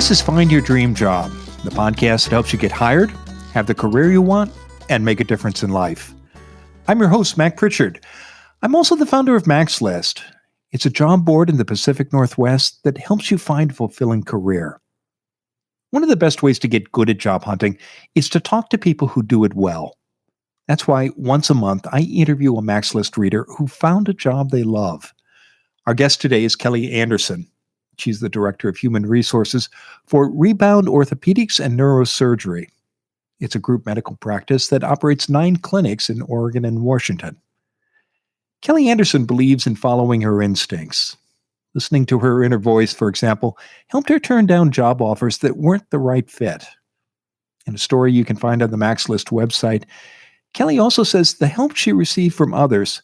This is Find Your Dream Job, the podcast that helps you get hired, have the career you want, and make a difference in life. I'm your host, Mac Pritchard. I'm also the founder of Mac's List. It's a job board in the Pacific Northwest that helps you find a fulfilling career. One of the best ways to get good at job hunting is to talk to people who do it well. That's why once a month, I interview a Mac's List reader who found a job they love. Our guest today is Kelly Anderson. She's the Director of Human Resources for Rebound Orthopedics and Neurosurgery. It's a group medical practice that operates 9 clinics in Oregon and Washington. Kelly Anderson believes in following her instincts. Listening to her inner voice, for example, helped her turn down job offers that weren't the right fit. In a story you can find on the Mac's List website, Kelly also says the help she received from others,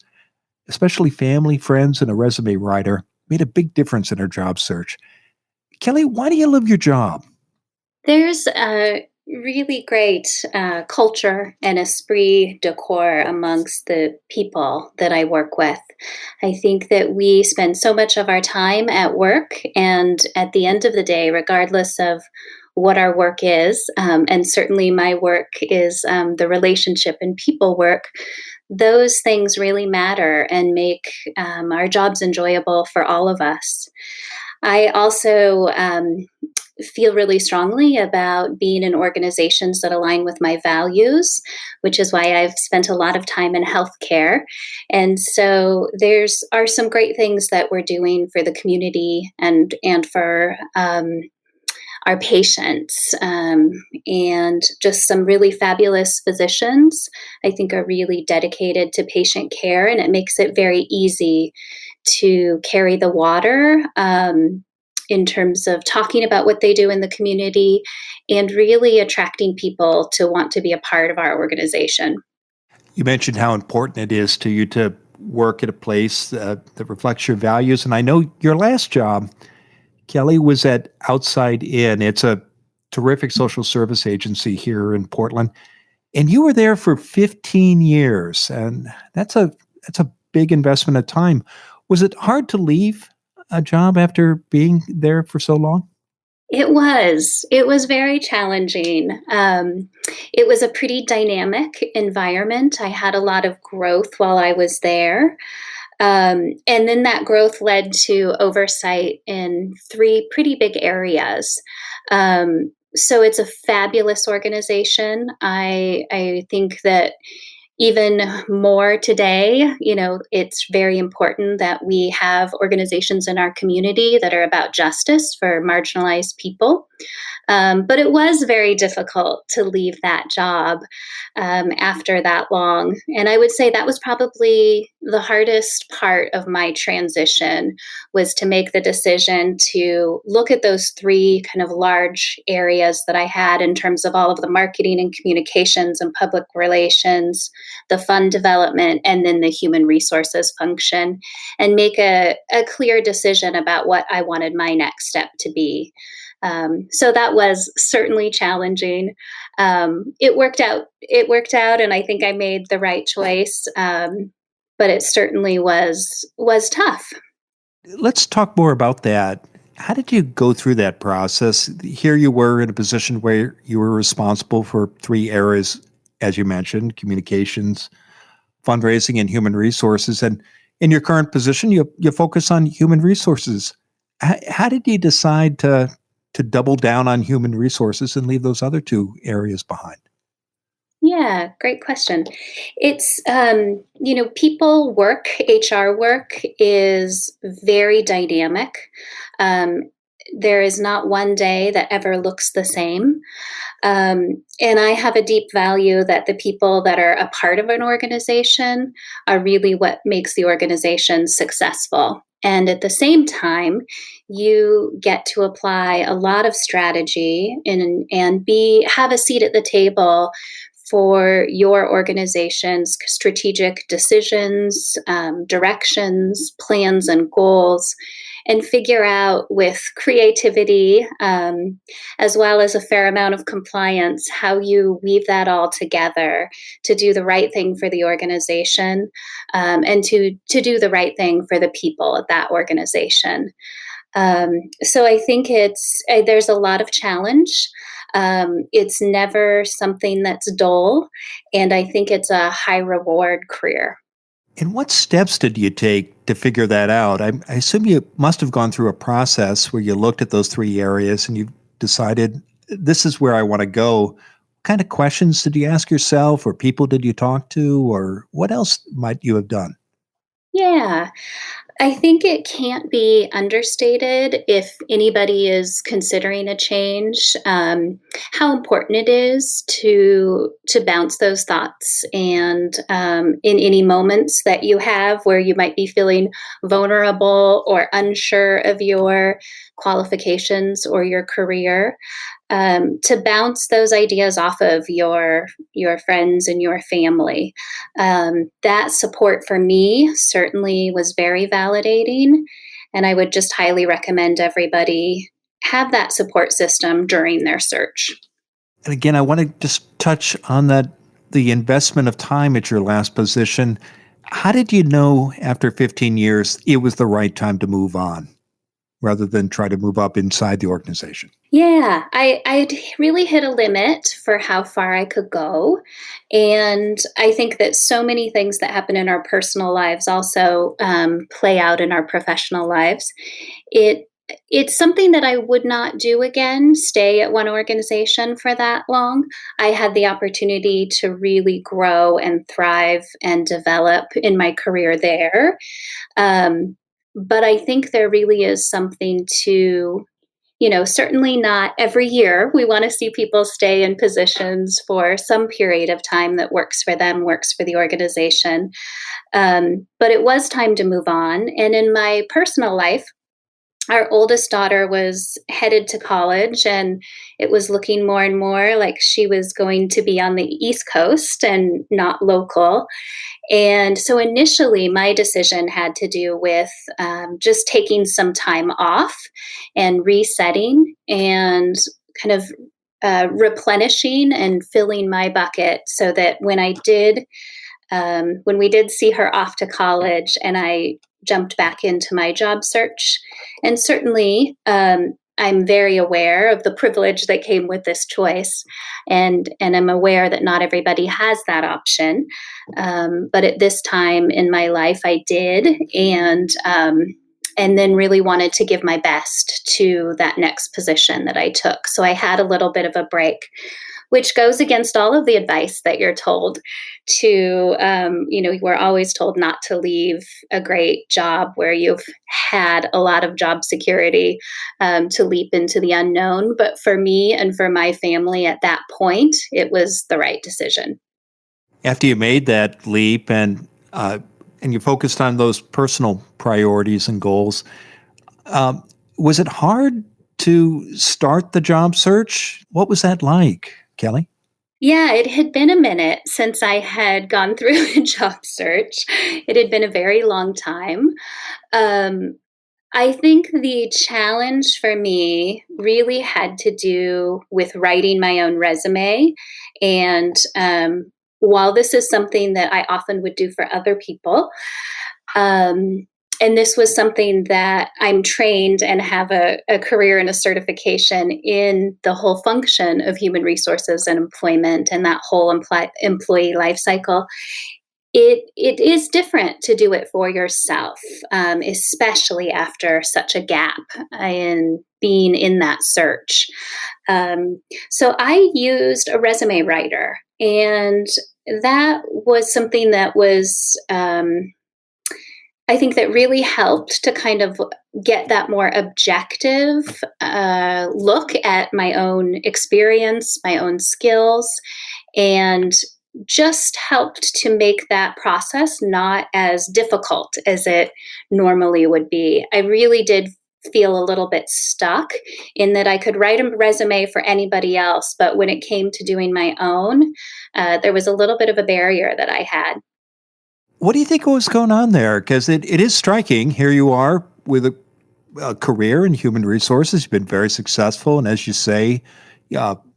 especially family, friends, and a resume writer, made a big difference in her job search. Kelly, why do you love your job? There's a really great culture and esprit de corps amongst the people that I work with. I think that we spend so much of our time at work, and at the end of the day, regardless of what our work is, and certainly my work is the relationship and people work, those things really matter and make our jobs enjoyable for all of us. I also feel really strongly about being in organizations that align with my values, which is why I've spent a lot of time in healthcare. And so there's are some great things that we're doing for the community and for our patients, and just some really fabulous physicians, I think, are really dedicated to patient care, and it makes it very easy to carry the water in terms of talking about what they do in the community and really attracting people to want to be a part of our organization. You mentioned how important it is to you to work at a place that reflects your values. And I know your last job, Kelly, was at Outside In. It's a terrific social service agency here in Portland. And you were there for 15 years. And that's a big investment of time. Was it hard to leave a job after being there for so long? It was. It was very challenging. It was a pretty dynamic environment. I had a lot of growth while I was there. And then that growth led to oversight in 3 pretty big areas. So it's a fabulous organization. I think that even more today, it's very important that we have organizations in our community that are about justice for marginalized people. But it was very difficult to leave that job after that long. And I would say that was probably the hardest part of my transition, was to make the decision to look at those 3 kind of large areas that I had in terms of all of the marketing and communications and public relations, the fund development, and then the human resources function, and make a clear decision about what I wanted my next step to be. So that was certainly challenging. It worked out. It worked out, and I think I made the right choice. But it certainly was tough. Let's talk more about that. How did you go through that process? Here you were in a position where you were responsible for 3 areas, as you mentioned: communications, fundraising, and human resources. And in your current position, you focus on human resources. How did you decide to double down on human resources and leave those other 2 areas behind? Yeah, great question. It's, people work, HR work is very dynamic. Um, there is not one day that ever looks the same. And I have a deep value that the people that are a part of an organization are really what makes the organization successful. And at the same time, you get to apply a lot of strategy and have a seat at the table for your organization's strategic decisions, directions, plans, and goals, and figure out with creativity, as well as a fair amount of compliance, how you weave that all together to do the right thing for the organization, and to do the right thing for the people at that organization. So I think there's a lot of challenge. It's never something that's dull, and I think it's a high reward career. And what steps did you take to figure that out? I assume you must have gone through a process where you looked at those three areas and you decided, this is where I want to go. What kind of questions did you ask yourself, or people did you talk to, or what else might you have done? Yeah. I think it can't be understated if anybody is considering a change, how important it is to bounce those thoughts, and in any moments that you have where you might be feeling vulnerable or unsure of your qualifications or your career, to bounce those ideas off of your friends and your family. That support for me certainly was very validating, and I would just highly recommend everybody have that support system during their search. And again, I want to just touch on that, the investment of time at your last position. How did you know after 15 years it was the right time to move on rather than try to move up inside the organization? Yeah, I'd really hit a limit for how far I could go. And I think that so many things that happen in our personal lives also play out in our professional lives. It it's something that I would not do again, stay at one organization for that long. I had the opportunity to really grow and thrive and develop in my career there. Um, but I think there really is something to, certainly not every year. We want to see people stay in positions for some period of time that works for them, works for the organization. But it was time to move on. And in my personal life, our oldest daughter was headed to college, and it was looking more and more like she was going to be on the East Coast and not local. And so initially, my decision had to do with just taking some time off and resetting and kind of replenishing and filling my bucket so that when we did see her off to college and I jumped back into my job search. And certainly, I'm very aware of the privilege that came with this choice, and I'm aware that not everybody has that option. But at this time in my life, I did, and then really wanted to give my best to that next position that I took. So I had a little bit of a break, which goes against all of the advice that you're told to, we're always told not to leave a great job where you've had a lot of job security, to leap into the unknown. But for me and for my family at that point, it was the right decision. After you made that leap and you focused on those personal priorities and goals, um, was it hard to start the job search? What was that like, Kelly? Yeah, it had been a minute since I had gone through a job search. It had been a very long time. Um, I think the challenge for me really had to do with writing my own resume. And while this is something that I often would do for other people, um, and this was something that I'm trained and have a career and a certification in the whole function of human resources and employment and that whole employee life cycle. It is different to do it for yourself, especially after such a gap in being in that search. So I used a resume writer, and that was something that was, I think, that really helped to kind of get that more objective look at my own experience, my own skills, and just helped to make that process not as difficult as it normally would be. I really did feel a little bit stuck in that I could write a resume for anybody else, but when it came to doing my own, there was a little bit of a barrier that I had. What do you think was going on there? Because it is striking. Here you are with a career in human resources. You've been very successful. And as you say,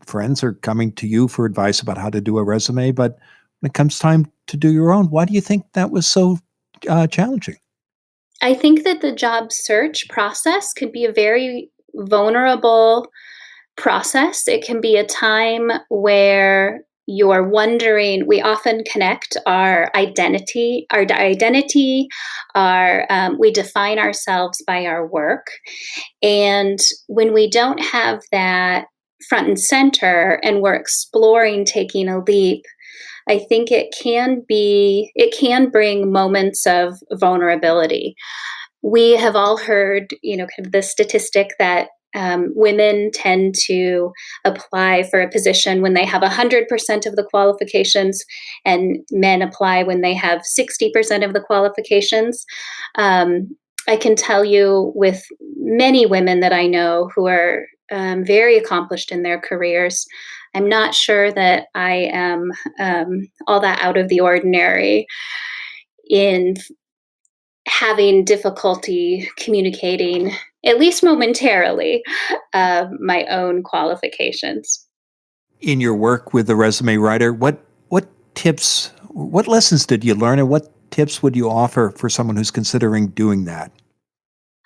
friends are coming to you for advice about how to do a resume. But when it comes time to do your own, why do you think that was so challenging? I think that the job search process could be a very vulnerable process. It can be a time where you're wondering. We often connect our identity, we define ourselves by our work. And when we don't have that front and center and we're exploring taking a leap, I think it can bring moments of vulnerability. We have all heard, kind of the statistic that women tend to apply for a position when they have 100% of the qualifications, and men apply when they have 60% of the qualifications. I can tell you with many women that I know who are very accomplished in their careers, I'm not sure that I am all that out of the ordinary in having difficulty communicating, at least momentarily, my own qualifications. In your work with the resume writer, what tips, what lessons did you learn, and what tips would you offer for someone who's considering doing that?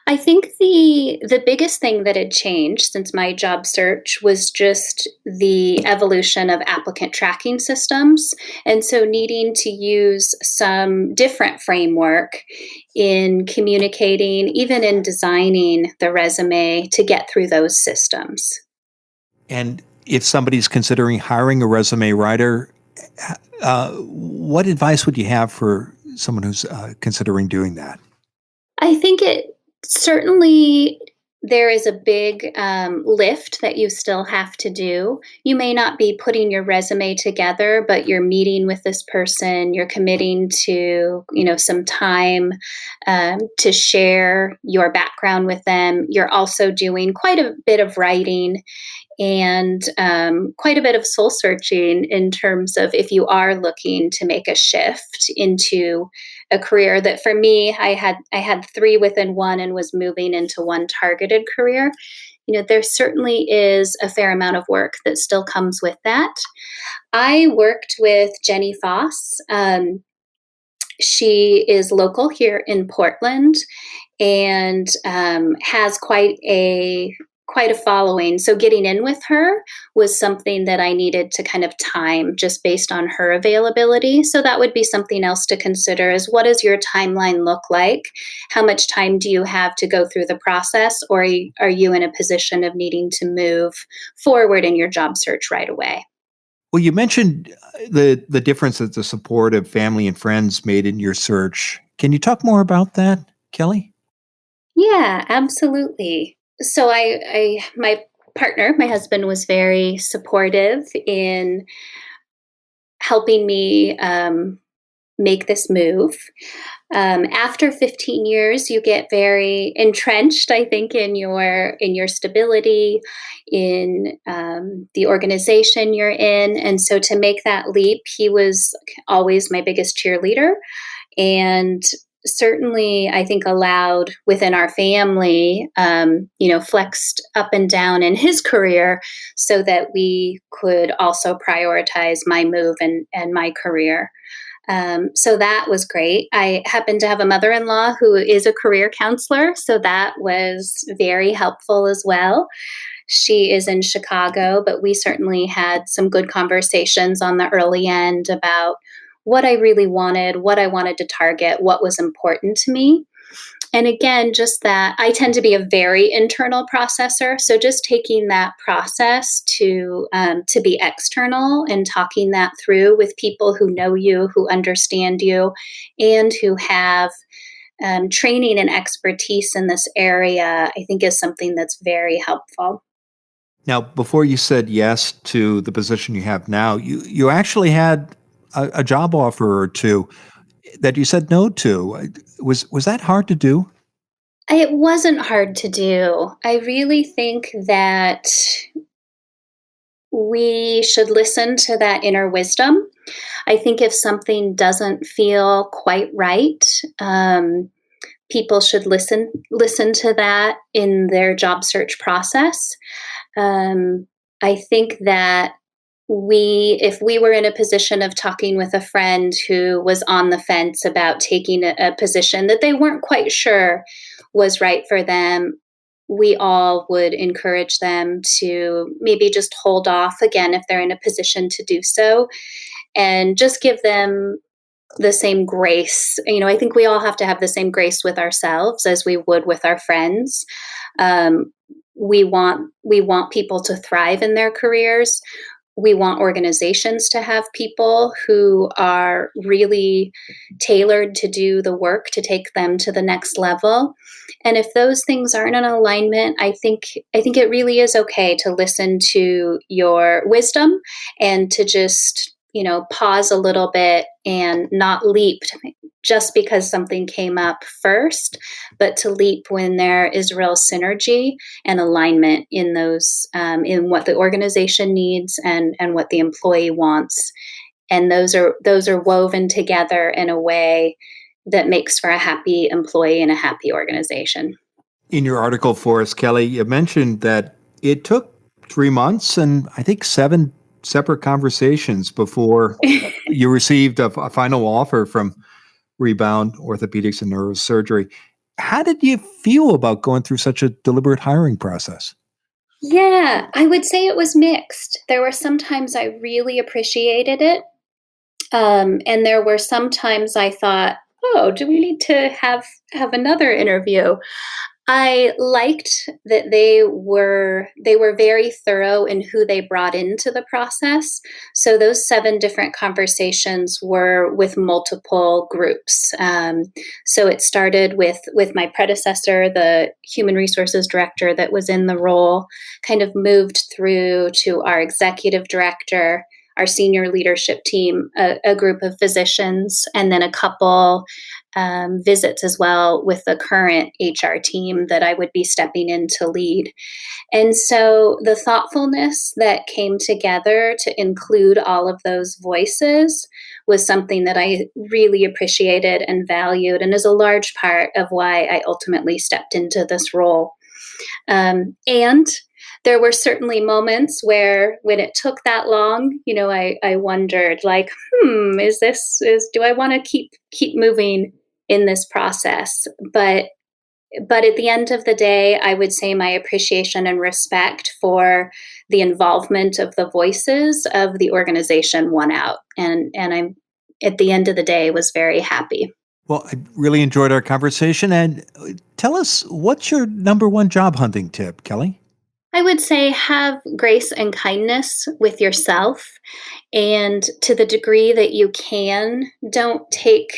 I think the biggest thing that had changed since my job search was just the evolution of applicant tracking systems, and so needing to use some different framework in communicating, even in designing the resume to get through those systems. And if somebody's considering hiring a resume writer, what advice would you have for someone who's considering doing that? I think it certainly there is a big lift that you still have to do. You may not be putting your resume together, but you're meeting with this person. You're committing to, some time to share your background with them. You're also doing quite a bit of writing and quite a bit of soul searching in terms of if you are looking to make a shift into a career that for me I had three within one and was moving into one targeted career. There certainly is a fair amount of work that still comes with that. I worked with Jenny Foss. She is local here in Portland and has quite a following. So getting in with her was something that I needed to kind of time just based on her availability. So that would be something else to consider is what does your timeline look like? How much time do you have to go through the process? Or are you in a position of needing to move forward in your job search right away? Well, you mentioned the difference that the support of family and friends made in your search. Can you talk more about that, Kelly? Yeah, absolutely. So my partner, my husband was very supportive in helping me make this move. After 15 years, you get very entrenched, I think, in your stability, in the organization you're in, and so to make that leap, he was always my biggest cheerleader, and certainly I think allowed within our family, flexed up and down in his career so that we could also prioritize my move and my career. So that was great. I happen to have a mother in law who is a career counselor, so that was very helpful as well. She is in Chicago, but we certainly had some good conversations on the early end about what I really wanted, what I wanted to target, what was important to me. And again, just that I tend to be a very internal processor. So just taking that process to be external and talking that through with people who know you, who understand you, and who have training and expertise in this area, I think is something that's very helpful. Now, before you said yes to the position you have now, you actually had a job offer or two that you said no to. Was that hard to do? It wasn't hard to do. I really think that we should listen to that inner wisdom. I think if something doesn't feel quite right, people should listen to that in their job search process. I think that if we were in a position of talking with a friend who was on the fence about taking a position that they weren't quite sure was right for them, we all would encourage them to maybe just hold off again if they're in a position to do so, and just give them the same grace. I think we all have to have the same grace with ourselves as we would with our friends. Um, we want people to thrive in their careers. We want organizations to have people who are really tailored to do the work to take them to the next level. And if those things aren't in alignment, I think it really is okay to listen to your wisdom and to just, pause a little bit and not leap just because something came up first, but to leap when there is real synergy and alignment in those, in what the organization needs and what the employee wants. And those are woven together in a way that makes for a happy employee and a happy organization. In your article for us, Kelly, you mentioned that it took 3 months and I think 7 separate conversations before you received a final offer from Rebound Orthopedics and Neurosurgery. How did you feel about going through such a deliberate hiring process? Yeah, I would say it was mixed. There were some times I really appreciated it. And there were some times I thought, oh, do we need to have another interview? I liked that they were very thorough in who they brought into the process. So those 7 different conversations were with multiple groups. So it started with my predecessor, the human resources director that was in the role, kind of moved through to our executive director, our senior leadership team, a group of physicians, and then a couple visits as well with the current HR team that I would be stepping in to lead. And so the thoughtfulness that came together to include all of those voices was something that I really appreciated and valued, and is a large part of why I ultimately stepped into this role. And there were certainly moments where when it took that long, I wondered, like, do I want to keep moving in this process? But at the end of the day, I would say my appreciation and respect for the involvement of the voices of the organization won out. And I'm, at the end of the day, was very happy. Well, I really enjoyed our conversation. And tell us, what's your number one job hunting tip, Kelly? I would say have grace and kindness with yourself. And to the degree that you can, don't take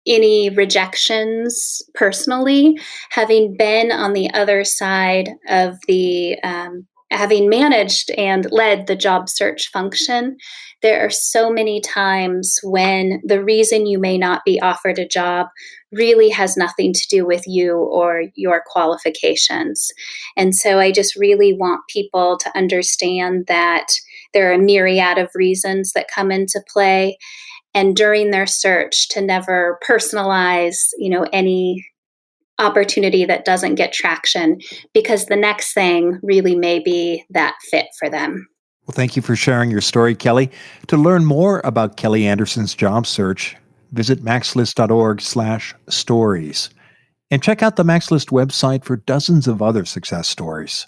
any rejections personally. Having been on the other side of having managed and led the job search function, there are so many times when the reason you may not be offered a job really has nothing to do with you or your qualifications. And so I just really want people to understand that there are a myriad of reasons that come into play, and during their search to never personalize, any opportunity that doesn't get traction, because the next thing really may be that fit for them. Well, thank you for sharing your story, Kelly. To learn more about Kelly Anderson's job search, visit maxlist.org/stories and check out the MaxList website for dozens of other success stories.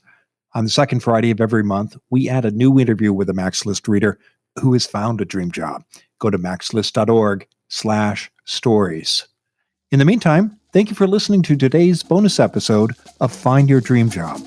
On the second Friday of every month, we add a new interview with a MaxList reader who has found a dream job. Go to maxlist.org/stories. In the meantime, thank you for listening to today's bonus episode of Find Your Dream Job.